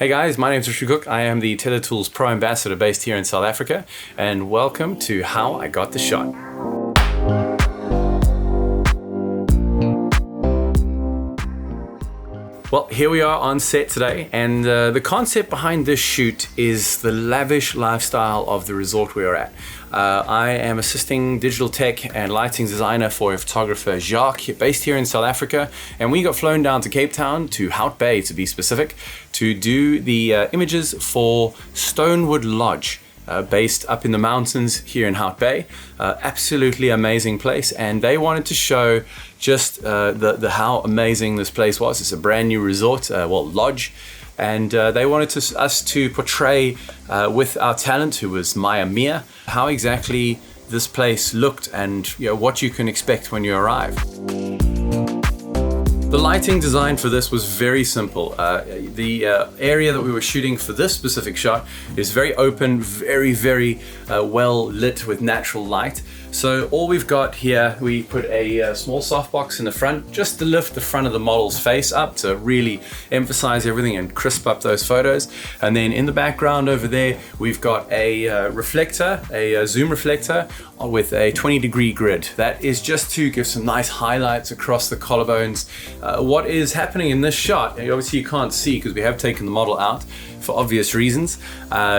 Hey guys, my name is Jacques. I am the Tether Tools Pro Ambassador based here in South Africa, and welcome to How I Got the Shot. Well, here we are on set today, and the concept behind this shoot is the lavish lifestyle of the resort we are at. I am assisting digital tech and lighting designer for a photographer, Jacques, based here in South Africa, and we got flown down to Cape Town, to Hout Bay to be specific, to do the images for Stonewood Lodge. Based up in the mountains here in Hout Bay. Absolutely amazing place, and they wanted to show just how amazing this place was. It's a brand new resort, lodge, and they wanted us to portray with our talent, who was Mia, how exactly this place looked and what you can expect when you arrive. The lighting design for this was very simple. The area that we were shooting for this specific shot is very open, very well lit with natural light. So all we've got here, we put a small softbox in the front just to lift the front of the model's face up to really emphasize everything and crisp up those photos. And then in the background over there, we've got a reflector, a zoom reflector with a 20-degree grid. That is just to give some nice highlights across the collarbones. What is happening in this shot, obviously you can't see because we have taken the model out for obvious reasons.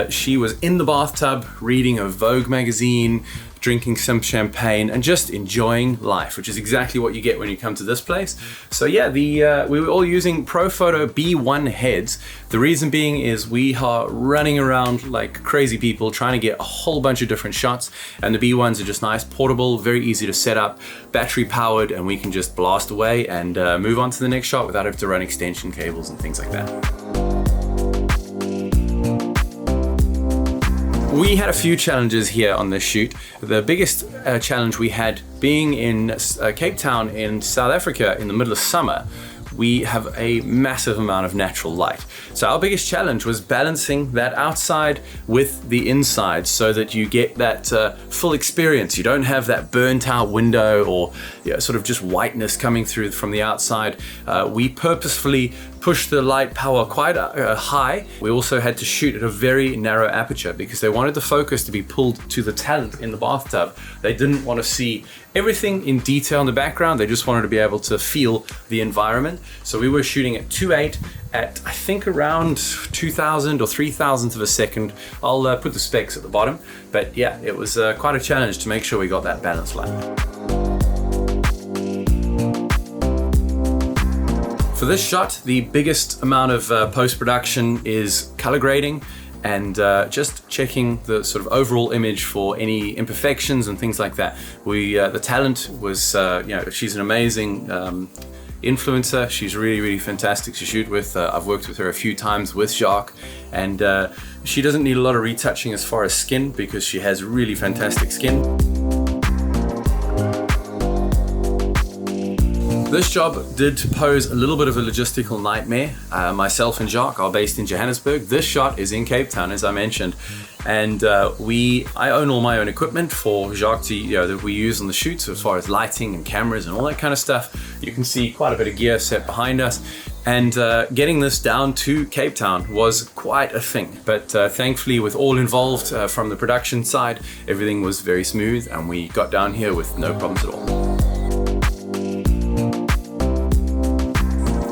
She was in the bathtub reading a Vogue magazine, drinking some champagne and just enjoying life, which is exactly what you get when you come to this place. So yeah, we were all using Profoto B1 heads. The reason being is we are running around like crazy people trying to get a whole bunch of different shots, and the B1s are just nice, portable, very easy to set up, battery powered, and we can just blast away and move on to the next shot without having to run extension cables and things like that. We had a few challenges here on this shoot. The biggest challenge we had being in Cape Town in South Africa in the middle of summer. We have a massive amount of natural light. So our biggest challenge was balancing that outside with the inside so that you get that full experience. You don't have that burnt out window or sort of just whiteness coming through from the outside. We purposefully pushed the light power quite high. We also had to shoot at a very narrow aperture because they wanted the focus to be pulled to the talent in the bathtub. They didn't want to see everything in detail in the background. They just wanted to be able to feel the environment. So we were shooting at 2.8 at I think around 2,000 or 3,000th of a second. I'll put the specs at the bottom. But yeah, it was quite a challenge to make sure we got that balanced light. For this shot, the biggest amount of post-production is color grading and just checking the sort of overall image for any imperfections and things like that. The talent was, she's an amazing influencer. She's really fantastic to shoot with. I've worked with her a few times with Jacques, and she doesn't need a lot of retouching as far as skin because she has really fantastic skin. This job did pose a little bit of a logistical nightmare. Myself and Jacques are based in Johannesburg. This shot is in Cape Town, as I mentioned. And I own all my own equipment for Jacques that we use on the shoots as far as lighting and cameras and all that kind of stuff. You can see quite a bit of gear set behind us. And getting this down to Cape Town was quite a thing. But thankfully, with all involved from the production side, everything was very smooth and we got down here with no problems at all.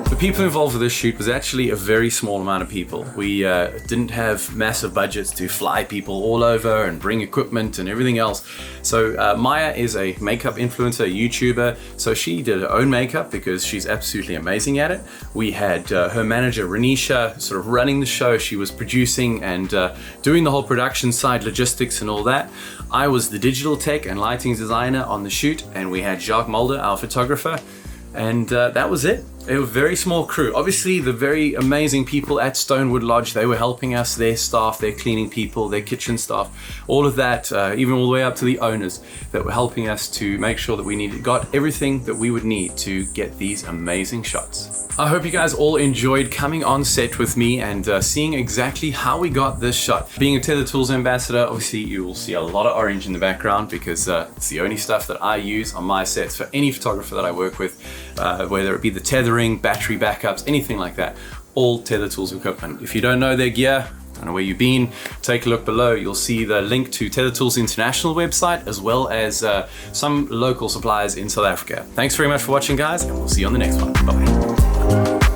The people involved with this shoot was actually a very small amount of people. We didn't have massive budgets to fly people all over and bring equipment and everything else. So Mia is a makeup influencer, YouTuber, so she did her own makeup because she's absolutely amazing at it. We had her manager, Renisha, sort of running the show. She was producing and doing the whole production side, logistics and all that. I was the digital tech and lighting designer on the shoot, and we had Jacques Mulder, our photographer, and that was it. It was a very small crew. Obviously, the very amazing people at Stonewood Lodge, they were helping us, their staff, their cleaning people, their kitchen staff, all of that, even all the way up to the owners that were helping us to make sure that we got everything that we would need to get these amazing shots. I hope you guys all enjoyed coming on set with me and seeing exactly how we got this shot. Being a Tether Tools ambassador, obviously you will see a lot of orange in the background because it's the only stuff that I use on my sets for any photographer that I work with, whether it be the tethering, battery backups, anything like that. all Tether Tools equipment. If you don't know their gear, don't know where you've been, take a look below. You'll see the link to Tether Tools International website, as well as some local suppliers in South Africa. Thanks very much for watching, guys, and we'll see you on the next one. Bye-bye.